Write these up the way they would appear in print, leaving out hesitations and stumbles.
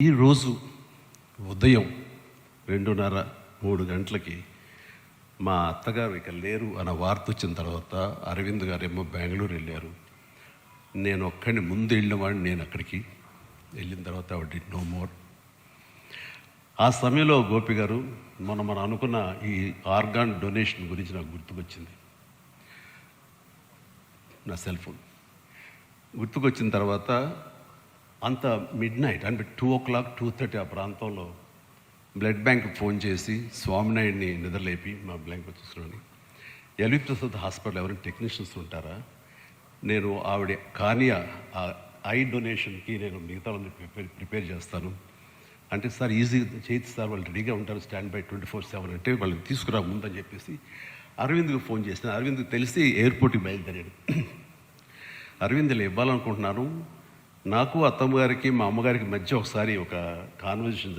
ఈరోజు ఉదయం 2:30-3 గంటలకి మా అత్తగారు ఇక లేరు అన్న వార్త వచ్చిన తర్వాత అరవింద్ గారేమో బెంగళూరు వెళ్ళారు. నేను ఒక్కడిని ముందు వెళ్ళినవాడిని. నేను అక్కడికి వెళ్ళిన తర్వాత ఆవిడ డిడ్ నో మోర్. ఆ సమయంలో గోపి గారు మనం అనుకున్న ఈ ఆర్గాన్ డొనేషన్ గురించి నాకు గుర్తుకొచ్చింది. నా సెల్ ఫోన్ గుర్తుకొచ్చిన తర్వాత అంత మిడ్ నైట్ అంటే 2 o'clock 2:30 ఆ ప్రాంతంలో బ్లడ్ బ్యాంక్కి ఫోన్ చేసి స్వామినాయుడిని నిద్రలేపి మా బ్యాంక్ వచ్చేస్తున్నాను. ఎల్వి ప్రసాద్ హాస్పిటల్ ఎవరైనా టెక్నీషియన్స్ ఉంటారా, నేను ఆవిడ కానీ ఆ ఐ డొనేషన్కి నేను మిగతా ప్రిపేర్ చేస్తాను అంటే, సార్ ఈజీ చేయొచ్చు సార్, వాళ్ళు రెడీగా ఉంటారు, స్టాండ్ బై 24/7 అంటే వాళ్ళని తీసుకురా ముందని చెప్పేసి అరవింద్కి ఫోన్ చేసిన. అరవింద్కి తెలిసి ఎయిర్పోర్ట్కి బయలుదేరాడు. అరవింద్లో ఇవ్వాలనుకుంటున్నాను. నాకు అత్తమ్మ గారికి మా అమ్మగారికి మధ్య ఒకసారి ఒక కాన్వర్జేషన్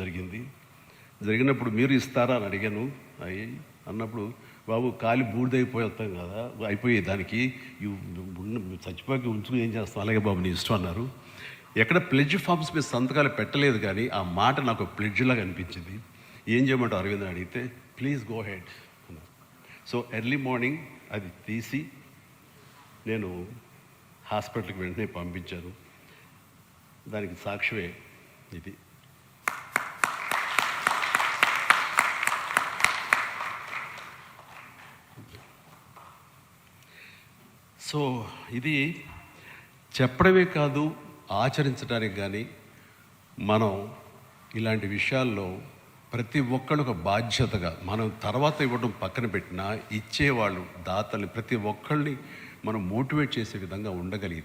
జరిగినప్పుడు మీరు ఇస్తారా అని అడిగాను. అన్నప్పుడు బాబు కాలి బూడిదైపోయి వస్తాం కదా, అయిపోయి దానికి చచ్చిపోయి ఉంచుకుని ఏం చేస్తాం, అలాగే బాబు నీ ఇష్టం అన్నారు. ఎక్కడ ప్లెడ్జ్ ఫామ్స్ మీద సంతకాలు పెట్టలేదు, కానీ ఆ మాట నాకు ప్లెడ్జ్ లాగా అనిపించింది. ఏం చేయమంటావు అరవింద్ అడిగితే ప్లీజ్ గో హెడ్ అన్నారు. సో ఎర్లీ మార్నింగ్ అది తీసి నేను హాస్పిటల్కి వెంటనే పంపించాను. దానికి సాక్ష్యమే ఇది. సో ఇది చెప్పడమే కాదు, ఆచరించడానికి కానీ మనం ఇలాంటి విషయాల్లో ప్రతి ఒక్కళ్ళు ఒక బాధ్యతగా, మనం తర్వాత ఇవ్వడం పక్కన పెట్టినా ఇచ్చేవాళ్ళు దాతల్ని ప్రతి ఒక్కళ్ళని మనం మోటివేట్ చేసే విధంగా ఉండగలిగితే